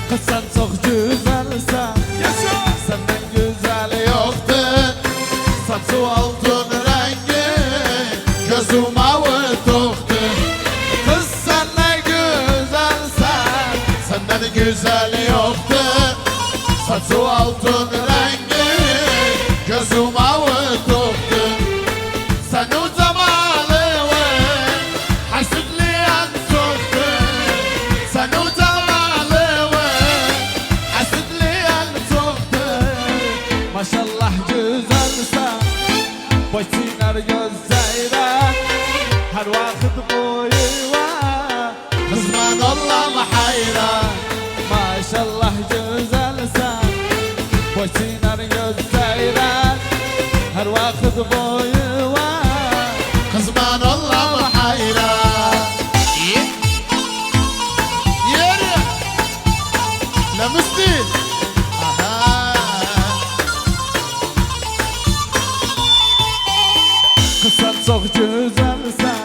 Kız sen çok güzelsen, senden güzeli yoktur. Saçı altın rengi, gözüm avuttuktur. Kız sen ne güzelsen, senden güzeli yoktur. Saçı altın rengi, gözüm avuttuktur. Sen uzamalısın, hasretliğen çoktur. Sen uzamalısın, hasretliğen çoktur. Maşallah güzelsen, boysinar gözleyren. Her vakit boyuva, kızman Allah'ım hayran. Maşallah güzelsen, boysinar gözleyren. Her vakit boyuva, kızman Allah'ım hayran. Yeri Lemusti. Kız sen çok güzelsen,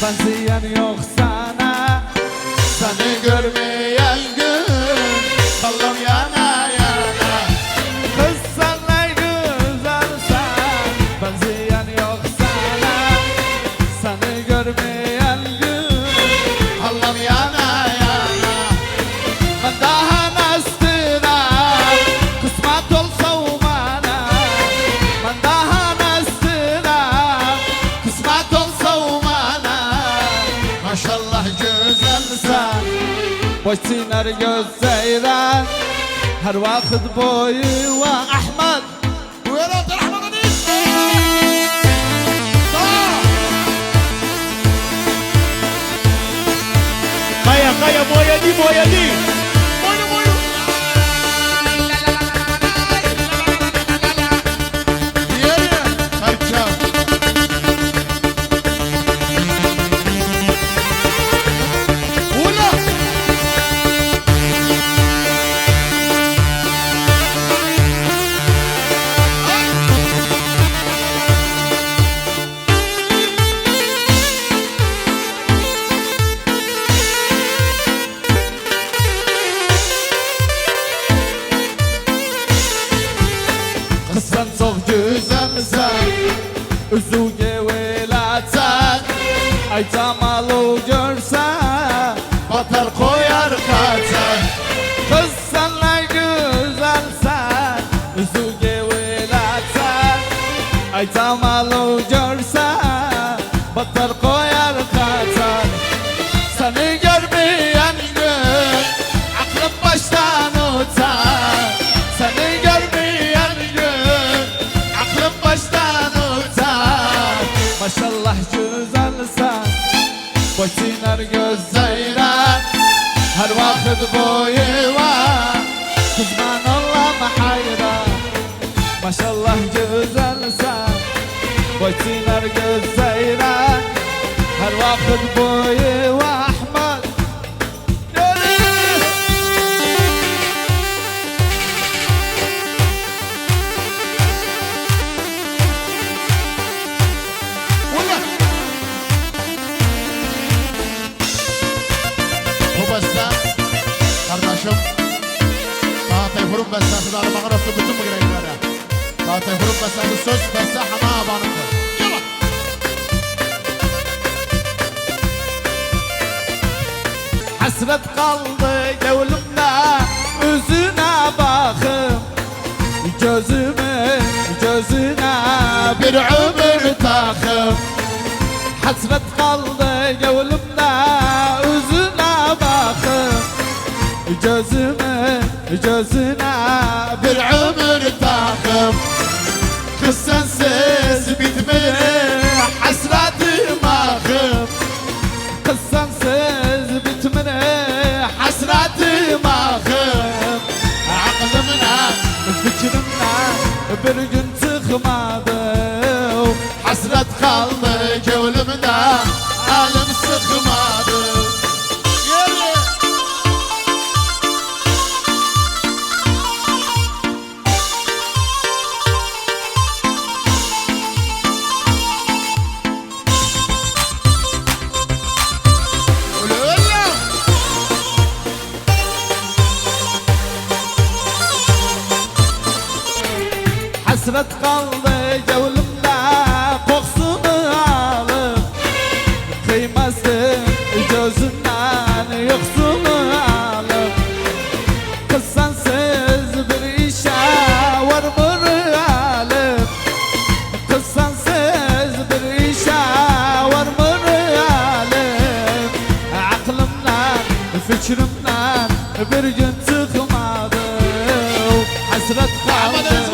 benzeyen yok sana. Seni görmeyen gün kaldım yana yana. Kız sen ne güzelsen, benzeyen yok sana. Seni görmeyen gün kaldım yana yana. Ben daha nastına, kısmet olsa umana. Ben daha nastına, kısmet olsa umana. Maşallah güzelsen, boysinar gözleyren. Her vakit boyu ve Ahmet. Buyur Abdurrahman Ali. Kaya boyadi. Boynu. Yeri Kaçak. Ula. Kız sen çok güzelsen, üzüge velatsen. Ay camalı görsen, batar koyar kaçar. Kız sen ne güzelsen, üzüge velatsen. Ay camalı görsen, batar koyar kaçar. Seni görmeyen gün, aklım baştan uçar. Seni görmeyen gün, aklım baştan uçar. Maşallah güzelsen, boysinar gözleyren. Her vakit boyu var, kızman Allah'ım hayran. Maşallah güzelsen, boysinar gözleyren. Her vakit boyu var Ahmet. Bu beste kardeşim Daha Tayfur'un bestesi de armağan olsun bütün bu yüreklere. Daha Tayfur'un bestesi söz beste Hama Aban'ındır. Yallah. Hasret kaldı gönlümde, üzüne bakım. Gözüne bir ömür takım. Hasret kaldı gönlümde, üzüne bakım. Gözüne bir ömür takım. Kız sensiz bitmeli hasretim akım. Kız sensiz bitmeli hasretim akım. Aklımdan, fikrimden bir gün çıkmadı. Hasret kaldı gönlümde, elim sıkmadı. Hasret kaldı gavlimde kokusunu alıp Kıymasın gözünden yoksunu alıp Kız sensiz bir işe varmır alıp Kız sensiz bir işe varmır alıp Aklımdan, fikrimden bir gün çıkmadı Hasret kaldı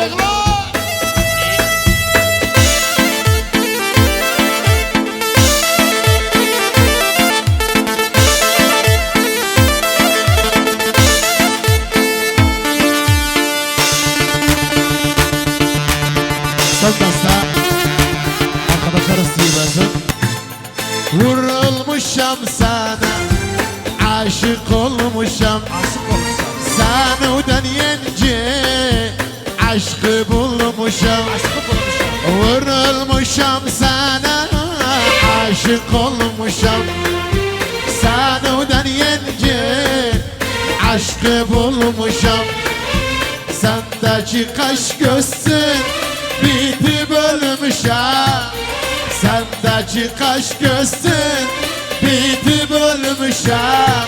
Söz beste arkadaşlar istiyorsun. Vurulmuşam sana, aşık olmuşam. Aşık olmuşam. Sen öden yence, aşkı bulmuşam. Aşkı bulmuşam. Vurulmuşam sana, aşık olmuşam. Sen öden yence, aşkı bulmuşam. Sendeki kaş gözsün biti bölmüşem. Sendeki kaş gözsün biti bölmüşem.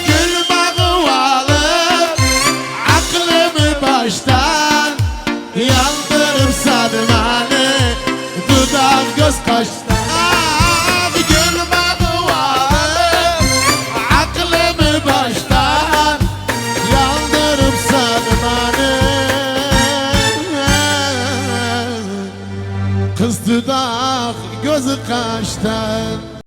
Gül bağı alıp aklımı baştan yandırıp sadmani dudak göz kaştan. Ah, gül bağı alıp aklımı baştan yandırıp sadmani Kız dudak gözü kaştan.